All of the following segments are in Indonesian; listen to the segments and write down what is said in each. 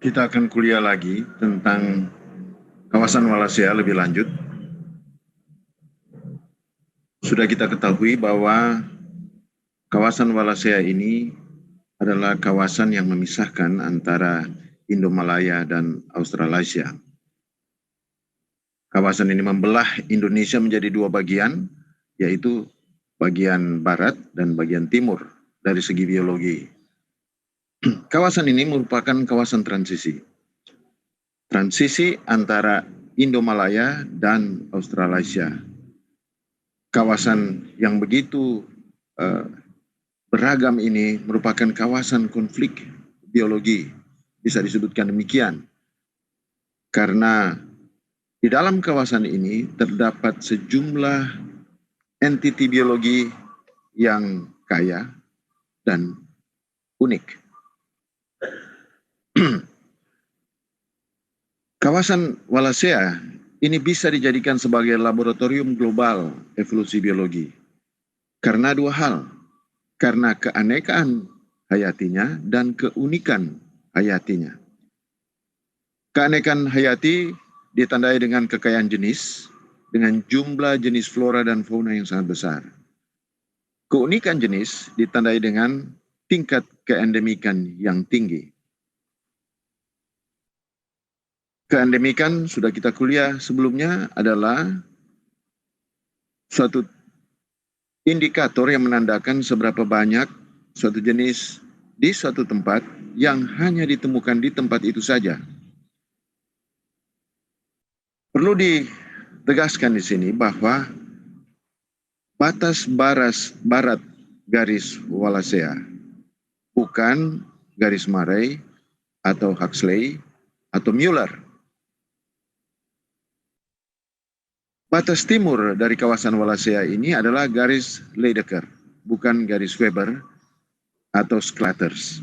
Kita akan kuliah lagi tentang kawasan Wallacea lebih lanjut. Sudah kita ketahui bahwa kawasan Wallacea ini adalah kawasan yang memisahkan antara Indomalaya dan Australasia. Kawasan ini membelah Indonesia menjadi dua bagian, yaitu bagian barat dan bagian timur dari segi biologi. Kawasan ini merupakan kawasan transisi. Transisi antara Indomalaya dan Australasia. Kawasan yang begitu beragam ini merupakan kawasan konflik biologi, bisa disebutkan demikian. Karena di dalam kawasan ini terdapat sejumlah entiti biologi yang kaya dan unik. Kawasan Wallacea ini bisa dijadikan sebagai laboratorium global evolusi biologi. Karena dua hal, karena keanekaan hayatinya dan keunikan hayatinya. Keanekaan hayati ditandai dengan kekayaan jenis, dengan jumlah jenis flora dan fauna yang sangat besar. Keunikan jenis ditandai dengan tingkat keendemikan yang tinggi. Keendemikan sudah kita kuliah sebelumnya adalah suatu indikator yang menandakan seberapa banyak suatu jenis di suatu tempat yang hanya ditemukan di tempat itu saja. Perlu ditegaskan di sini bahwa batas barat garis Wallacea bukan garis Murray atau Huxley atau Mueller. Batas timur dari kawasan Wallacea ini adalah garis Lydekker, bukan garis Weber atau Sclatters.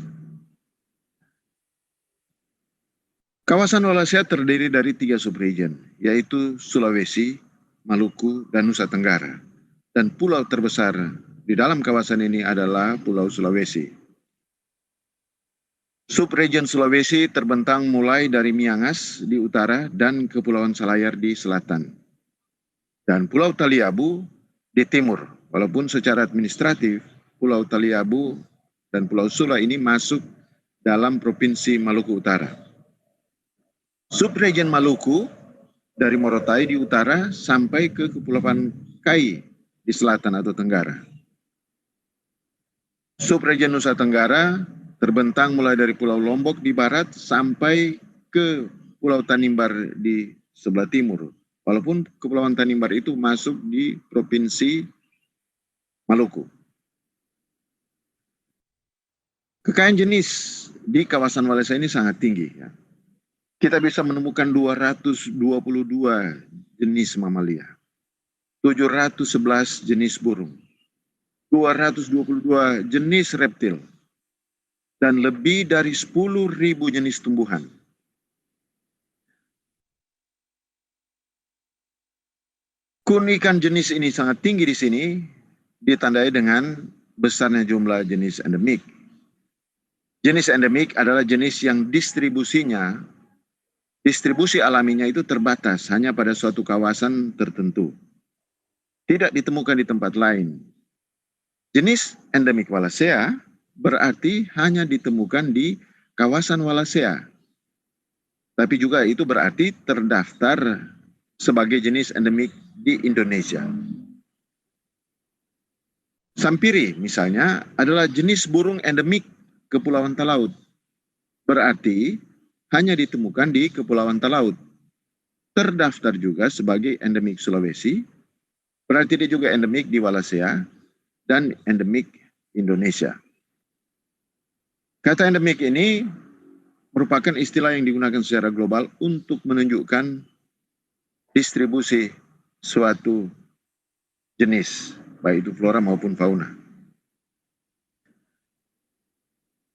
Kawasan Wallacea terdiri dari 3 subregion, yaitu Sulawesi, Maluku, dan Nusa Tenggara. Dan pulau terbesar di dalam kawasan ini adalah Pulau Sulawesi. Subregion Sulawesi terbentang mulai dari Miangas di utara dan Kepulauan Selayar di selatan. Dan Pulau Taliabu di timur, walaupun secara administratif Pulau Taliabu dan Pulau Sula ini masuk dalam Provinsi Maluku Utara. Subregion Maluku dari Morotai di utara sampai ke Kepulauan Kai di selatan atau tenggara. Subregion Nusa Tenggara terbentang mulai dari Pulau Lombok di barat sampai ke Pulau Tanimbar di sebelah timur. Walaupun Kepulauan Tanimbar itu masuk di Provinsi Maluku. Kekayaan jenis di kawasan Wallacea ini sangat tinggi. Ya. Kita bisa menemukan 222 jenis mamalia, 711 jenis burung, 222 jenis reptil, dan lebih dari 10.000 jenis tumbuhan. Keunikan jenis ini sangat tinggi di sini, ditandai dengan besarnya jumlah jenis endemik. Jenis endemik adalah jenis yang distribusi alaminya itu terbatas hanya pada suatu kawasan tertentu. Tidak ditemukan di tempat lain. Jenis endemik Wallacea berarti hanya ditemukan di kawasan Wallacea. Tapi juga itu berarti terdaftar sebagai jenis endemik di Indonesia. Sampiri misalnya adalah jenis burung endemik Kepulauan Talaud. Berarti hanya ditemukan di Kepulauan Talaud. Terdaftar juga sebagai endemik Sulawesi, berarti dia juga endemik di Wallacea dan endemik Indonesia. Kata endemik ini merupakan istilah yang digunakan secara global untuk menunjukkan distribusi suatu jenis, baik itu flora maupun fauna.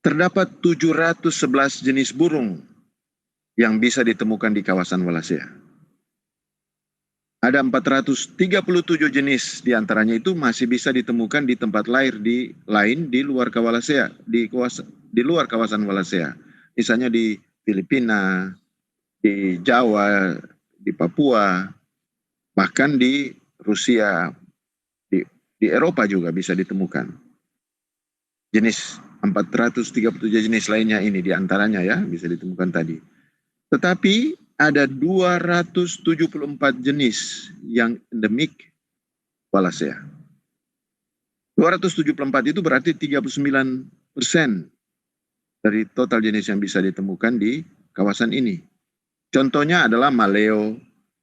Terdapat 711 jenis burung yang bisa ditemukan di kawasan Wallacea. Ada 437 jenis diantaranya itu masih bisa ditemukan di tempat lain di luar Wallacea, di luar kawasan Wallacea. Misalnya di Filipina, di Jawa, di Papua, bahkan di Rusia, di Eropa juga bisa ditemukan. Jenis 437 jenis lainnya ini diantaranya ya bisa ditemukan tadi. Tetapi ada 274 jenis yang endemik Wallacea. 274 itu berarti 39% dari total jenis yang bisa ditemukan di kawasan ini. Contohnya adalah maleo,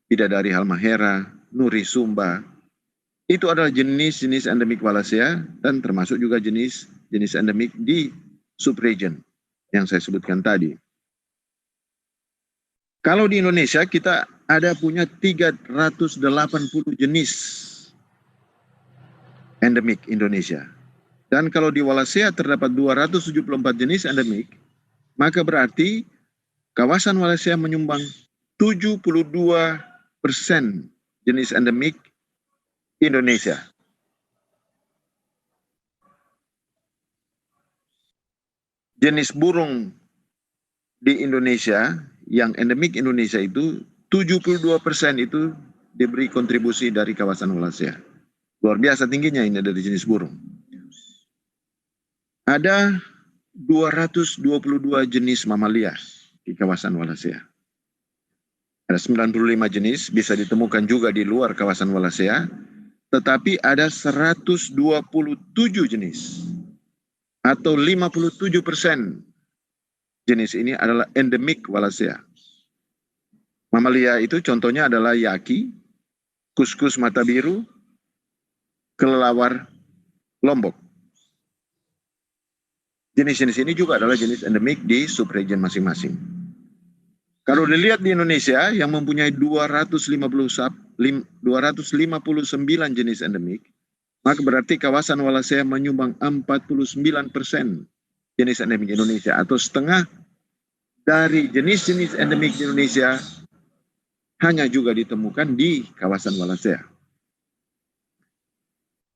bidadari halmahera, nuri sumba. Itu adalah jenis-jenis endemik Wallacea dan termasuk juga jenis endemik di subregion yang saya sebutkan tadi. Kalau di Indonesia kita ada punya 380 jenis endemik Indonesia. Dan kalau di Wallacea terdapat 274 jenis endemik, maka berarti kawasan Wallacea menyumbang 72% jenis endemik Indonesia. Jenis burung di Indonesia yang endemik Indonesia itu 72% itu diberi kontribusi dari kawasan Wallacea. Luar biasa tingginya ini dari jenis burung. Ada 222 jenis mamalia di kawasan Wallacea. Ada 95 jenis bisa ditemukan juga di luar kawasan Wallacea, tetapi ada 127 jenis atau 57% jenis ini adalah endemik Wallacea. Mamalia itu contohnya adalah yaki, kuskus mata biru, kelelawar Lombok. Jenis-jenis ini juga adalah jenis endemik di subregion masing-masing. Kalau dilihat di Indonesia yang mempunyai 259 jenis endemik, maka berarti kawasan Wallacea menyumbang 49% jenis endemik Indonesia atau setengah dari jenis-jenis endemik di Indonesia hanya juga ditemukan di kawasan Wallacea.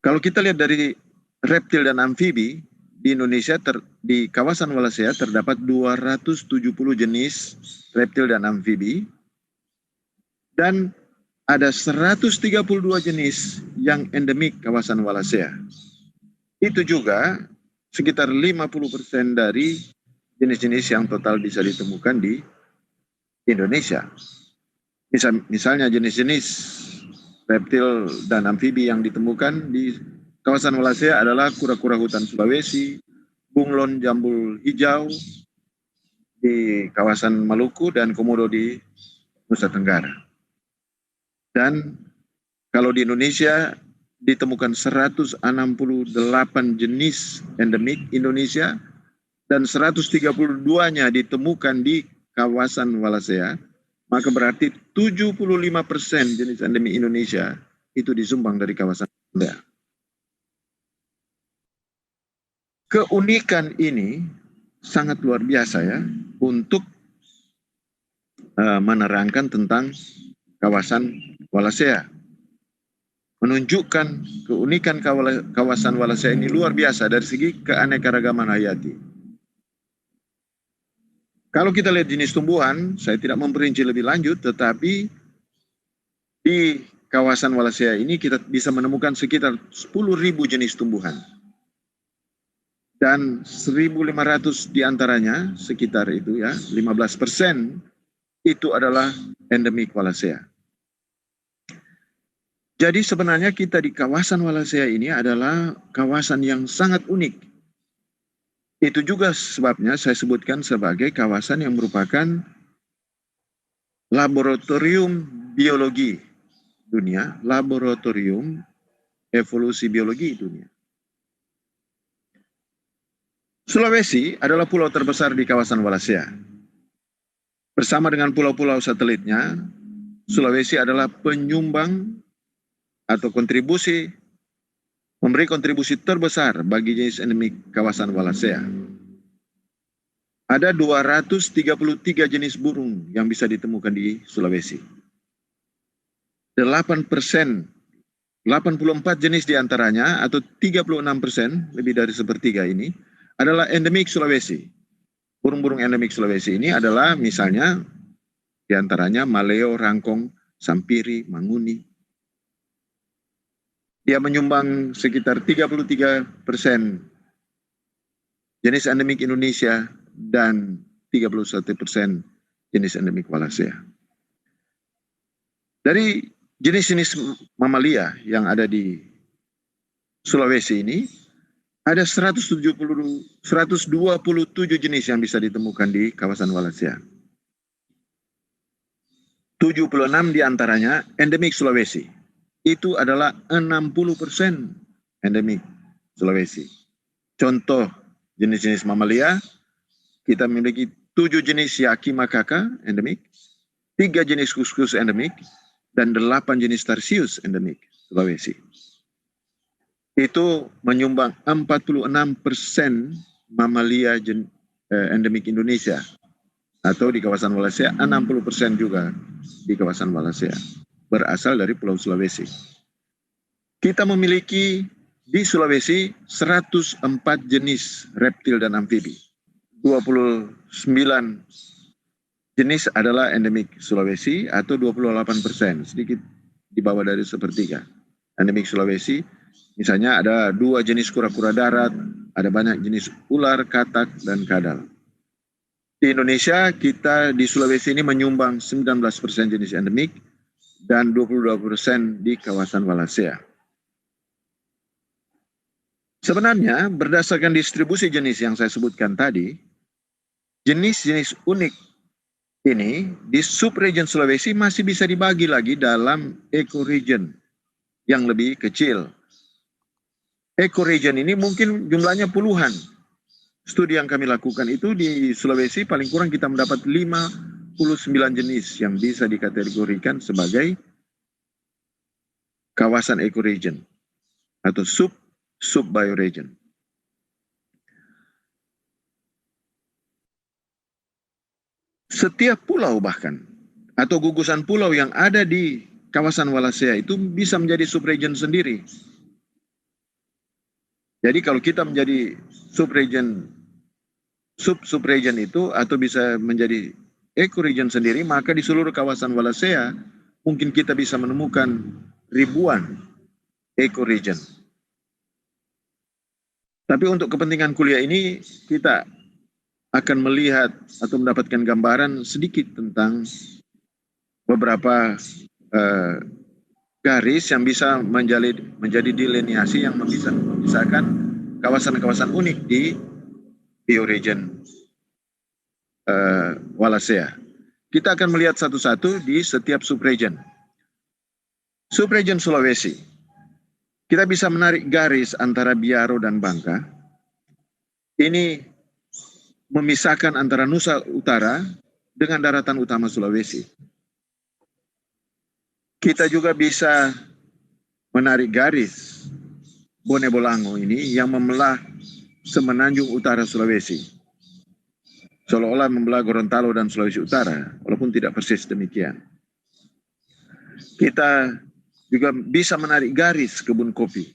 Kalau kita lihat dari reptil dan amfibi, di Indonesia di kawasan Wallacea terdapat 270 jenis reptil dan amfibi dan ada 132 jenis yang endemik kawasan Wallacea. Itu juga sekitar 50% dari jenis-jenis yang total bisa ditemukan di Indonesia. Misalnya jenis-jenis reptil dan amfibi yang ditemukan di kawasan Wallacea adalah kura-kura hutan Sulawesi, bunglon jambul hijau di kawasan Maluku, dan komodo di Nusa Tenggara. Dan kalau di Indonesia ditemukan 168 jenis endemik Indonesia dan 132-nya ditemukan di kawasan Wallacea, maka berarti 75% jenis endemik Indonesia itu disumbang dari kawasan Wallacea. Keunikan ini sangat luar biasa ya untuk menerangkan tentang kawasan Wallacea. Menunjukkan keunikan kawasan Wallacea ini luar biasa dari segi keanekaragaman hayati. Kalau kita lihat jenis tumbuhan, saya tidak memperinci lebih lanjut, tetapi di kawasan Wallacea ini kita bisa menemukan sekitar 10.000 jenis tumbuhan. Dan 1.500 diantaranya, sekitar itu ya, 15% itu adalah endemik Wallacea. Jadi sebenarnya kita di kawasan Wallacea ini adalah kawasan yang sangat unik. Itu juga sebabnya saya sebutkan sebagai kawasan yang merupakan laboratorium biologi dunia, laboratorium evolusi biologi dunia. Sulawesi adalah pulau terbesar di kawasan Wallacea. Bersama dengan pulau-pulau satelitnya, Sulawesi adalah penyumbang atau memberi kontribusi terbesar bagi jenis endemik kawasan Wallacea. Ada 233 jenis burung yang bisa ditemukan di Sulawesi. 84 jenis diantaranya atau 36%, lebih dari sepertiga ini, adalah endemik Sulawesi. burung-burung endemik Sulawesi ini adalah misalnya diantaranya maleo, rangkong, sampiri, manguni. Dia menyumbang sekitar 33% jenis endemik Indonesia dan 31% jenis endemik Wallacea. Dari jenis-jenis mamalia yang ada di Sulawesi ini, ada 127 jenis yang bisa ditemukan di kawasan Wallacea. 76 diantaranya endemik Sulawesi. Itu adalah 60% endemik Sulawesi. Contoh jenis-jenis mamalia, kita memiliki 7 jenis yaki makaka endemik, 3 jenis kuskus endemik, dan 8 jenis tarsius endemik Sulawesi. Itu menyumbang 46% mamalia endemik Indonesia, atau di kawasan Wallacea 60% juga di kawasan Wallacea, berasal dari Pulau Sulawesi. Kita memiliki di Sulawesi 104 jenis reptil dan amfibi. 29 jenis adalah endemik Sulawesi atau 28%, sedikit di bawah dari sepertiga. Endemik Sulawesi, misalnya ada 2 jenis kura-kura darat, ada banyak jenis ular, katak, dan kadal. Di Indonesia, kita di Sulawesi ini menyumbang 19% jenis endemik dan 22% di kawasan Wallacea. Sebenarnya, berdasarkan distribusi jenis yang saya sebutkan tadi, jenis-jenis unik ini di subregion Sulawesi masih bisa dibagi lagi dalam ecoregion yang lebih kecil. Ecoregion ini mungkin jumlahnya puluhan. Studi yang kami lakukan itu di Sulawesi paling kurang kita mendapat 59 jenis yang bisa dikategorikan sebagai kawasan ecoregion atau sub-bioregion. Setiap pulau bahkan atau gugusan pulau yang ada di kawasan Wallacea itu bisa menjadi subregion sendiri. Jadi kalau kita menjadi sub-subregion itu atau bisa menjadi ecoregion sendiri, maka di seluruh kawasan Wallacea mungkin kita bisa menemukan ribuan ecoregion. Tapi untuk kepentingan kuliah ini kita akan melihat atau mendapatkan gambaran sedikit tentang beberapa garis yang bisa menjadi delineasi yang memisahkan kawasan-kawasan unik di bioregion Wallacea. Kita akan melihat satu-satu di setiap subregion. Subregion Sulawesi, kita bisa menarik garis antara Biaro dan Bangka. Ini memisahkan antara Nusa Utara dengan daratan utama Sulawesi. Kita juga bisa menarik garis Bone Bolango ini yang membelah semenanjung utara Sulawesi. Seolah-olah membelah Gorontalo dan Sulawesi Utara, walaupun tidak persis demikian. Kita juga bisa menarik garis kebun kopi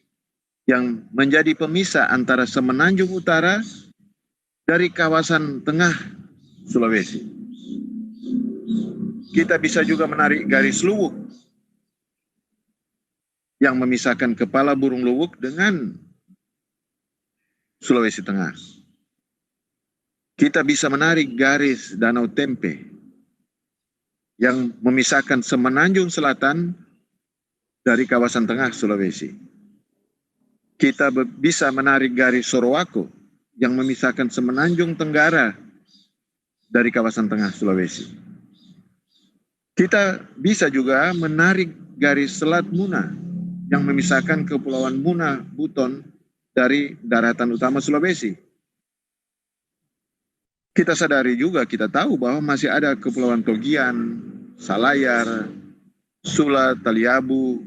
yang menjadi pemisah antara semenanjung utara dari kawasan tengah Sulawesi. Kita bisa juga menarik garis luwuk yang memisahkan kepala burung luwuk dengan Sulawesi Tengah. Kita bisa menarik garis Danau Tempe yang memisahkan semenanjung selatan dari kawasan tengah Sulawesi. Kita bisa menarik garis Sorowako yang memisahkan semenanjung tenggara dari kawasan tengah Sulawesi. Kita bisa juga menarik garis Selat Muna yang memisahkan Kepulauan Muna Buton dari daratan utama Sulawesi. Kita sadari juga, kita tahu bahwa masih ada Kepulauan Togian, Salayar, Sula, Taliabu,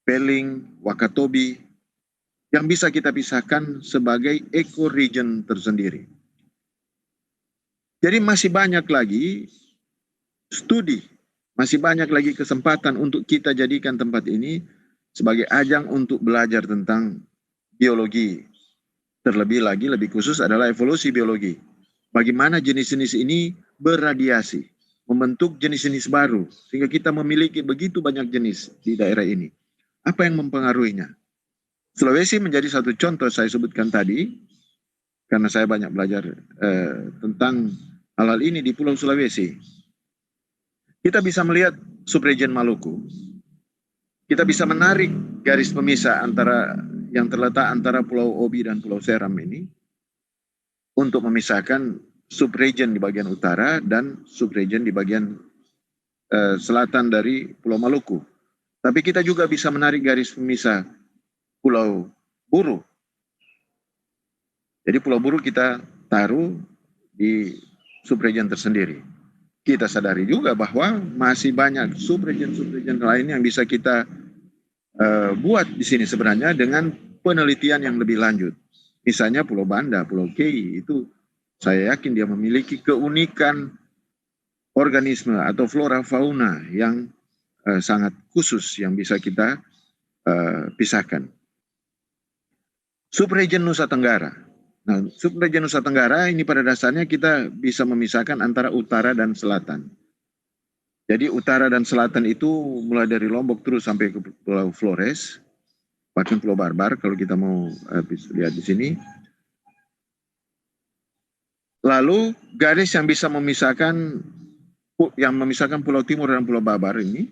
Peling, Wakatobi, yang bisa kita pisahkan sebagai ecoregion tersendiri. Jadi masih banyak lagi studi, masih banyak lagi kesempatan untuk kita jadikan tempat ini sebagai ajang untuk belajar tentang biologi. Terlebih lagi, lebih khusus adalah evolusi biologi. bagaimana jenis-jenis ini berradiasi, membentuk jenis-jenis baru, sehingga kita memiliki begitu banyak jenis di daerah ini. Apa yang mempengaruhinya? Sulawesi menjadi satu contoh saya sebutkan tadi, karena saya banyak belajar tentang hal-hal ini di Pulau Sulawesi. Kita bisa melihat subregion Maluku. Kita bisa menarik garis pemisah antara yang terletak antara Pulau Obi dan Pulau Seram ini untuk memisahkan subregion di bagian utara dan subregion di bagian selatan dari Pulau Maluku. Tapi kita juga bisa menarik garis pemisah Pulau Buru. Jadi Pulau Buru kita taruh di subregion tersendiri. Kita sadari juga bahwa masih banyak subregion-subregion lain yang bisa kita buat di sini sebenarnya dengan penelitian yang lebih lanjut. Misalnya Pulau Banda, Pulau Kei, itu saya yakin dia memiliki keunikan organisme atau flora fauna yang sangat khusus yang bisa kita pisahkan. Subregion Nusa Tenggara. Nah, subregion Nusa Tenggara ini pada dasarnya kita bisa memisahkan antara utara dan selatan. Jadi utara dan selatan itu mulai dari Lombok terus sampai ke Pulau Flores, bahkan Pulau Barbar kalau kita mau lihat di sini. Lalu garis yang bisa memisahkan Pulau Timur dan Pulau Babar ini,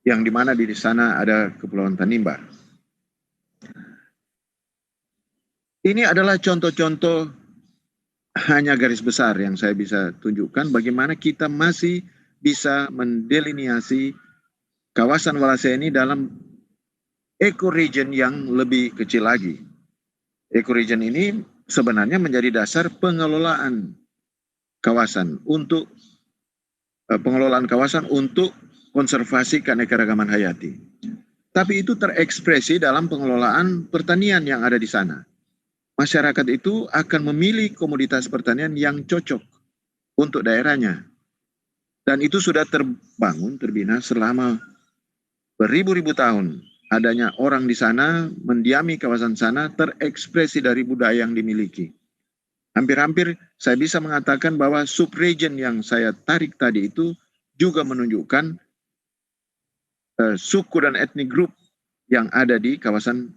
yang dimana di sana ada Kepulauan Tanimbar. Ini adalah contoh-contoh hanya garis besar yang saya bisa tunjukkan bagaimana kita masih bisa mendeliniasi kawasan Walasea ini dalam ecoregion yang lebih kecil lagi. Ecoregion ini sebenarnya menjadi dasar pengelolaan kawasan untuk konservasi keanekaragaman hayati. Tapi itu terekspresi dalam pengelolaan pertanian yang ada di sana. Masyarakat itu akan memilih komoditas pertanian yang cocok untuk daerahnya. Dan itu sudah terbina selama beribu-ribu tahun. Adanya orang di sana, mendiami kawasan sana, terekspresi dari budaya yang dimiliki. Hampir-hampir saya bisa mengatakan bahwa subregion yang saya tarik tadi itu juga menunjukkan suku dan etnik grup yang ada di kawasan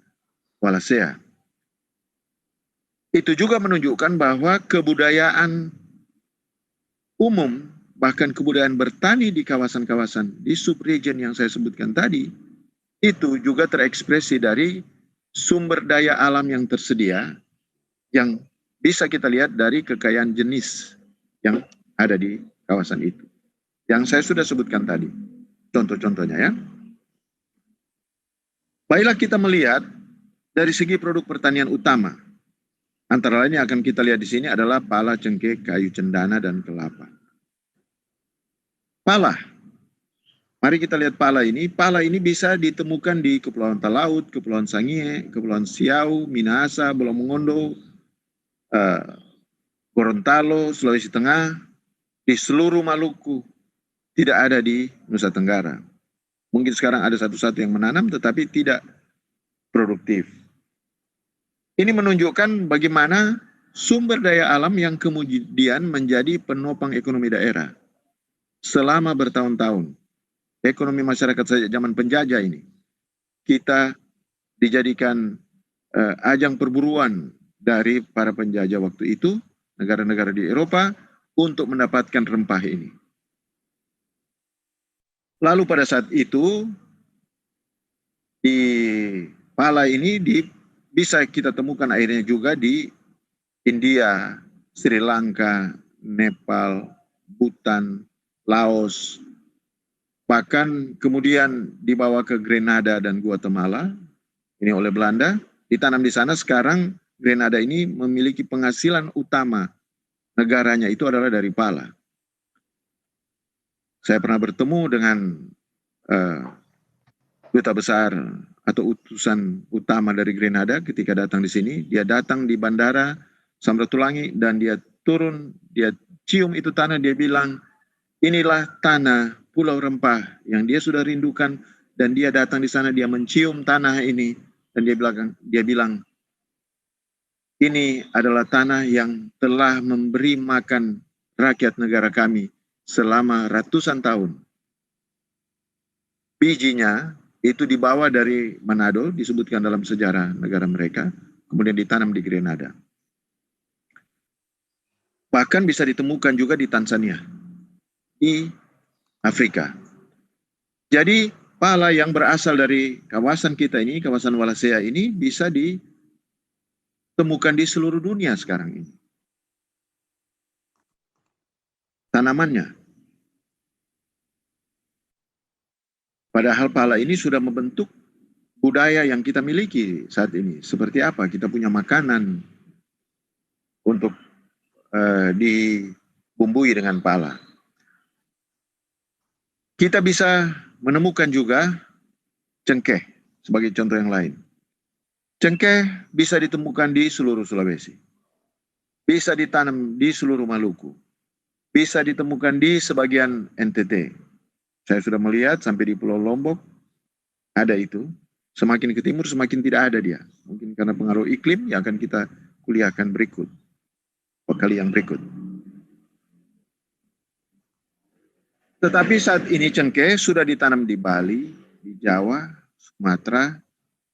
Walasea. Itu juga menunjukkan bahwa kebudayaan umum, bahkan kebudayaan bertani di kawasan-kawasan di subregion yang saya sebutkan tadi, itu juga terekspresi dari sumber daya alam yang tersedia, yang bisa kita lihat dari kekayaan jenis yang ada di kawasan itu. Yang saya sudah sebutkan tadi, contoh-contohnya ya. Baiklah kita melihat dari segi produk pertanian utama. Antara lain yang akan kita lihat di sini adalah pala, cengkeh, kayu cendana, dan kelapa. Pala. Mari kita lihat pala ini. Pala ini bisa ditemukan di Kepulauan Talaut, Kepulauan Sangihe, Kepulauan Siau, Minahasa, Pulau Mongondo, Gorontalo, Sulawesi Tengah, di seluruh Maluku. Tidak ada di Nusa Tenggara. Mungkin sekarang ada satu-satu yang menanam tetapi tidak produktif. Ini menunjukkan bagaimana sumber daya alam yang kemudian menjadi penopang ekonomi daerah. Selama bertahun-tahun, ekonomi masyarakat sejak zaman penjajah ini, kita dijadikan ajang perburuan dari para penjajah waktu itu, negara-negara di Eropa, untuk mendapatkan rempah ini. Lalu pada saat itu, di pala ini bisa kita temukan airnya juga di India, Sri Lanka, Nepal, Bhutan, Laos, bahkan kemudian dibawa ke Grenada dan Guatemala, ini oleh Belanda, ditanam di sana. Sekarang Grenada ini memiliki penghasilan utama negaranya itu adalah dari pala. Saya pernah bertemu dengan duta besar atau utusan utama dari Grenada ketika datang di sini. Dia datang di bandara Samratulangi dan dia turun, dia cium itu tanah, dia bilang, inilah tanah Pulau Rempah yang dia sudah rindukan, dan dia datang di sana, dia mencium tanah ini, dan dia bilang Ini adalah tanah yang telah memberi makan rakyat negara kami selama ratusan tahun. Bijinya itu dibawa dari Manado, disebutkan dalam sejarah negara mereka, kemudian ditanam di Grenada. Bahkan bisa ditemukan juga di Tanzania, di Afrika. Jadi pala yang berasal dari kawasan kita ini, kawasan Wallacea ini bisa ditemukan di seluruh dunia sekarang ini. Tanamannya. Padahal pala ini sudah membentuk budaya yang kita miliki saat ini. Seperti apa? Kita punya makanan untuk dibumbui dengan pala. Kita bisa menemukan juga cengkeh sebagai contoh yang lain. Cengkeh bisa ditemukan di seluruh Sulawesi. Bisa ditanam di seluruh Maluku. Bisa ditemukan di sebagian NTT. Saya sudah melihat sampai di Pulau Lombok ada itu. Semakin ke timur semakin tidak ada dia. Mungkin karena pengaruh iklim yang akan kita kuliahkan berikut. Kali yang berikut. Tetapi saat ini cengkeh sudah ditanam di Bali, di Jawa, Sumatera,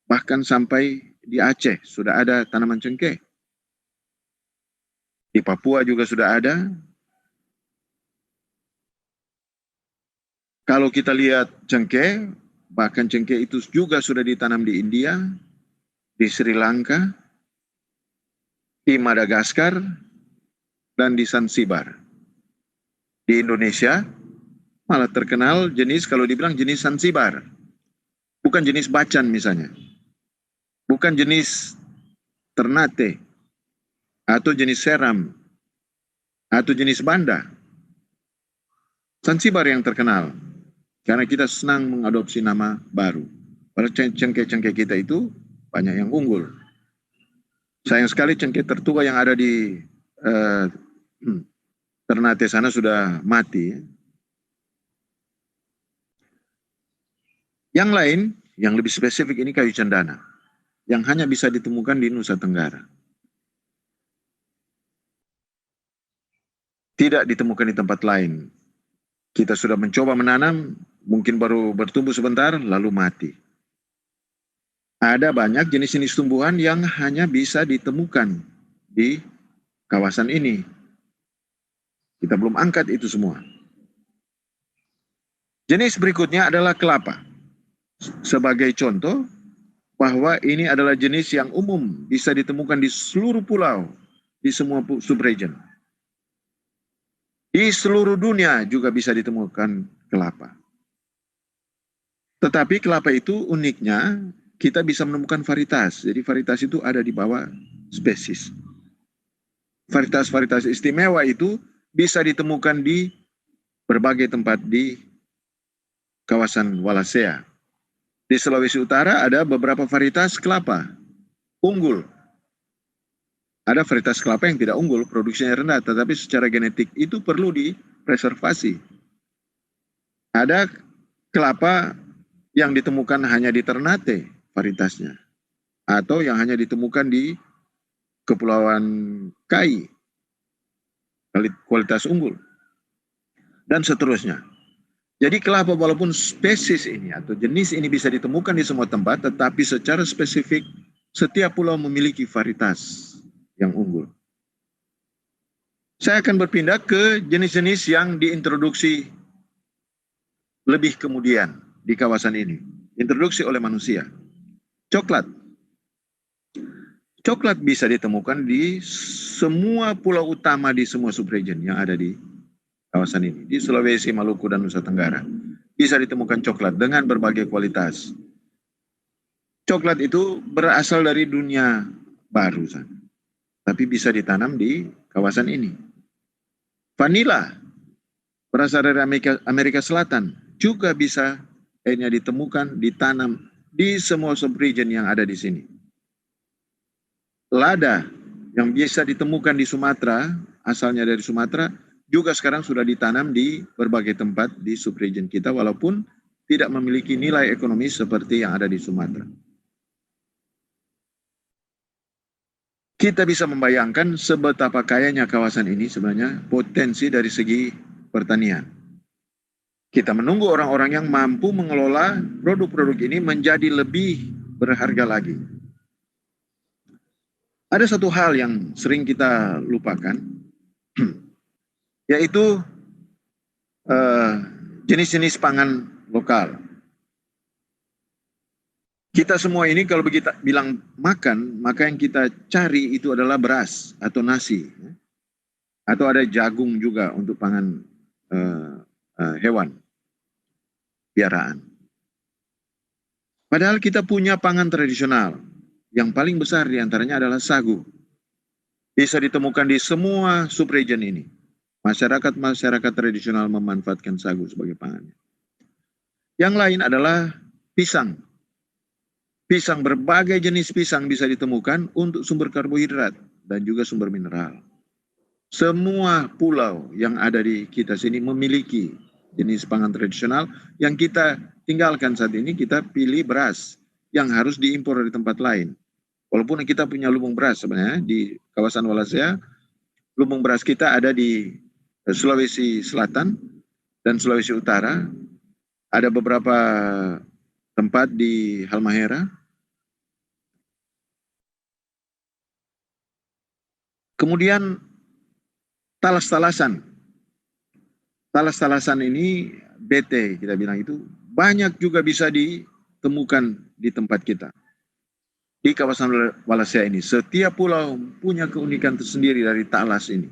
bahkan sampai di Aceh sudah ada tanaman cengkeh. Di Papua juga sudah ada. Kalau kita lihat cengkeh, bahkan cengkeh itu juga sudah ditanam di India, di Sri Lanka, di Madagaskar, dan di Zanzibar. Di Indonesia malah terkenal jenis, kalau dibilang jenis Zanzibar. Bukan jenis bacan misalnya. Bukan jenis ternate, atau jenis seram, atau jenis banda. Zanzibar yang terkenal. Karena kita senang mengadopsi nama baru. Pada cengkeh-cengkeh kita itu banyak yang unggul. Sayang sekali cengkeh tertua yang ada di Ternate sana sudah mati. Yang lain, yang lebih spesifik ini kayu cendana. Yang hanya bisa ditemukan di Nusa Tenggara. Tidak ditemukan di tempat lain. Kita sudah mencoba menanam, mungkin baru bertumbuh sebentar, lalu mati. Ada banyak jenis-jenis tumbuhan yang hanya bisa ditemukan di kawasan ini. Kita belum angkat itu semua. Jenis berikutnya adalah kelapa. Sebagai contoh, bahwa ini adalah jenis yang umum, bisa ditemukan di seluruh pulau, di semua subregion. Di seluruh dunia juga bisa ditemukan kelapa. Tetapi kelapa itu uniknya, kita bisa menemukan varietas. Jadi varietas itu ada di bawah spesies. Varietas-varietas istimewa itu bisa ditemukan di berbagai tempat di kawasan Wallacea. Di Sulawesi Utara ada beberapa varietas kelapa unggul. Ada varietas kelapa yang tidak unggul, produksinya rendah, tetapi secara genetik itu perlu dipreservasi. Ada kelapa yang ditemukan hanya di Ternate varietasnya, atau yang hanya ditemukan di Kepulauan Kai, kualitas unggul, dan seterusnya. Jadi kelapa walaupun spesies ini atau jenis ini bisa ditemukan di semua tempat, tetapi secara spesifik setiap pulau memiliki varietas yang unggul. Saya akan berpindah ke jenis-jenis yang diintroduksi lebih kemudian di kawasan ini. Introduksi oleh manusia. Coklat. Coklat bisa ditemukan di semua pulau utama di semua subregion yang ada di kawasan ini. Di Sulawesi, Maluku, dan Nusa Tenggara. Bisa ditemukan coklat dengan berbagai kualitas. Coklat itu berasal dari dunia baru, tapi bisa ditanam di kawasan ini. Vanila berasal dari Amerika Selatan, juga bisa ditemukan, ditanam di semua subregion yang ada di sini. Lada yang bisa ditemukan di Sumatera, asalnya dari Sumatera, juga sekarang sudah ditanam di berbagai tempat di subregion kita, walaupun tidak memiliki nilai ekonomi seperti yang ada di Sumatera. kita bisa membayangkan sebetapa kayanya kawasan ini sebenarnya potensi dari segi pertanian. Kita menunggu orang-orang yang mampu mengelola produk-produk ini menjadi lebih berharga lagi. Ada satu hal yang sering kita lupakan, yaitu jenis-jenis pangan lokal. Kita semua ini kalau kita bilang makan, maka yang kita cari itu adalah beras atau nasi. Atau ada jagung juga untuk pangan hewan, piaraan. Padahal kita punya pangan tradisional. Yang paling besar diantaranya adalah sagu. Bisa ditemukan di semua subregion ini. Masyarakat tradisional memanfaatkan sagu sebagai pangannya. Yang lain adalah pisang. Pisang, berbagai jenis pisang bisa ditemukan untuk sumber karbohidrat dan juga sumber mineral. Semua pulau yang ada di kita sini memiliki jenis pangan tradisional. Yang kita tinggalkan saat ini, kita pilih beras yang harus diimpor dari tempat lain. Walaupun kita punya lumbung beras sebenarnya di kawasan Wallacea, lumbung beras kita ada di Sulawesi Selatan dan Sulawesi Utara. Ada beberapa tempat di Halmahera. Kemudian talas-talasan. Talas-talasan ini BT kita bilang itu banyak juga bisa ditemukan di tempat kita. Di kawasan Wallacea ini, setiap pulau punya keunikan tersendiri dari talas ini.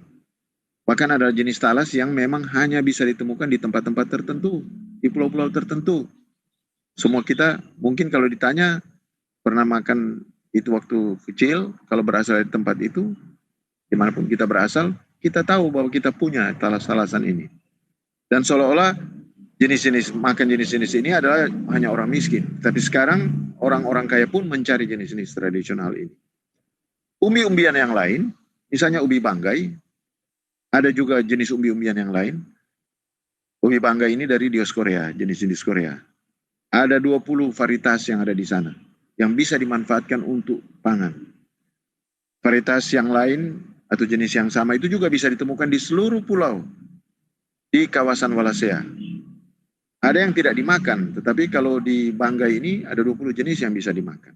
Bahkan ada jenis talas yang memang hanya bisa ditemukan di tempat-tempat tertentu, di pulau-pulau tertentu. Semua kita mungkin kalau ditanya pernah makan itu waktu kecil, kalau berasal dari tempat itu, dimanapun kita berasal, kita tahu bahwa kita punya talas-talasan ini. Dan seolah-olah jenis-jenis ini adalah hanya orang miskin. Tapi sekarang orang-orang kaya pun mencari jenis-jenis tradisional ini. Umbi-umbian yang lain, misalnya ubi banggai, ada juga jenis umbi-umbian yang lain. Ubi banggai ini dari Dioskorea, jenis-jenis Korea. Ada 20 varietas yang ada di sana, yang bisa dimanfaatkan untuk pangan. Varietas yang lain atau jenis yang sama itu juga bisa ditemukan di seluruh pulau di kawasan Wallacea. Ada yang tidak dimakan, tetapi kalau di banggai ini ada 20 jenis yang bisa dimakan.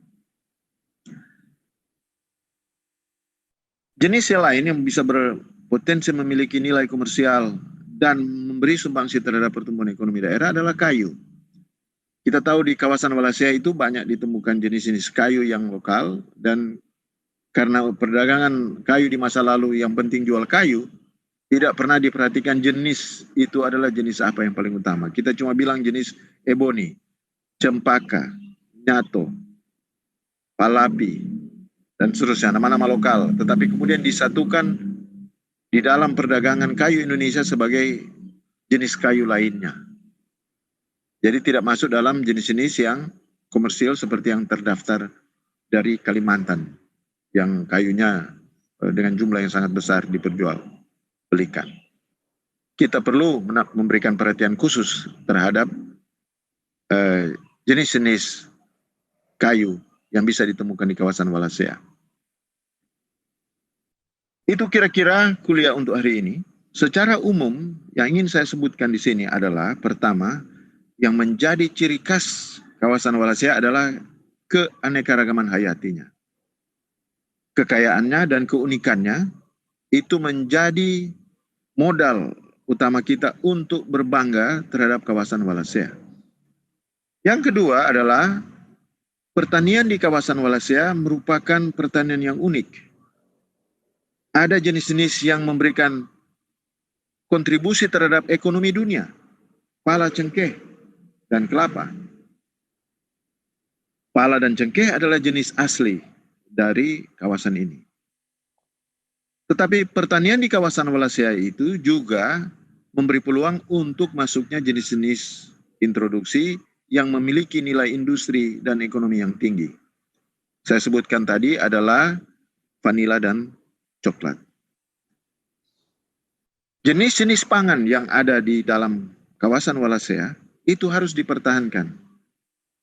Jenis yang lain yang bisa berpotensi memiliki nilai komersial dan memberi sumbangsi terhadap pertumbuhan ekonomi daerah adalah kayu. Kita tahu di kawasan Wallacea itu banyak ditemukan jenis-jenis kayu yang lokal, dan karena perdagangan kayu di masa lalu yang penting jual kayu, tidak pernah diperhatikan jenis itu adalah jenis apa yang paling utama. Kita cuma bilang jenis ebony, cempaka, nyato, palapi, dan seterusnya, nama-nama lokal. Tetapi kemudian disatukan di dalam perdagangan kayu Indonesia sebagai jenis kayu lainnya. Jadi tidak masuk dalam jenis-jenis yang komersil seperti yang terdaftar dari Kalimantan, yang kayunya dengan jumlah yang sangat besar diperjualbelikan. Kita perlu memberikan perhatian khusus terhadap jenis-jenis kayu yang bisa ditemukan di kawasan Wallacea. Itu kira-kira kuliah untuk hari ini. Secara umum yang ingin saya sebutkan di sini adalah, pertama, yang menjadi ciri khas kawasan Wallacea adalah keanekaragaman hayatinya. Kekayaannya dan keunikannya itu menjadi modal utama kita untuk berbangga terhadap kawasan Wallacea. Yang kedua adalah pertanian di kawasan Wallacea merupakan pertanian yang unik. Ada jenis-jenis yang memberikan kontribusi terhadap ekonomi dunia, pala, cengkeh, dan kelapa. Pala dan cengkeh adalah jenis asli dari kawasan ini. Tetapi pertanian di kawasan Wallacea itu juga memberi peluang untuk masuknya jenis-jenis introduksi yang memiliki nilai industri dan ekonomi yang tinggi. Saya sebutkan tadi adalah vanila dan coklat. Jenis-jenis pangan yang ada di dalam kawasan Wallacea itu harus dipertahankan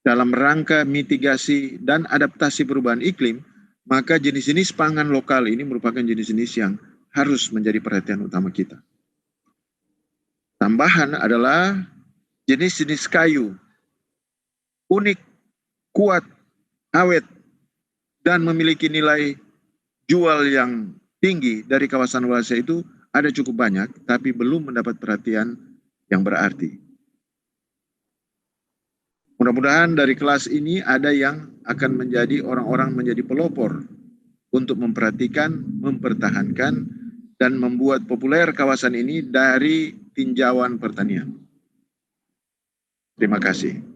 dalam rangka mitigasi dan adaptasi perubahan iklim, maka jenis-jenis pangan lokal ini merupakan jenis-jenis yang harus menjadi perhatian utama kita. Tambahan adalah jenis-jenis kayu, unik, kuat, awet, dan memiliki nilai jual yang tinggi dari kawasan Walasa itu ada cukup banyak, tapi belum mendapat perhatian yang berarti. Mudah-mudahan dari kelas ini ada yang akan menjadi orang-orang menjadi pelopor untuk memperhatikan, mempertahankan, dan membuat populer kawasan ini dari tinjauan pertanian. Terima kasih.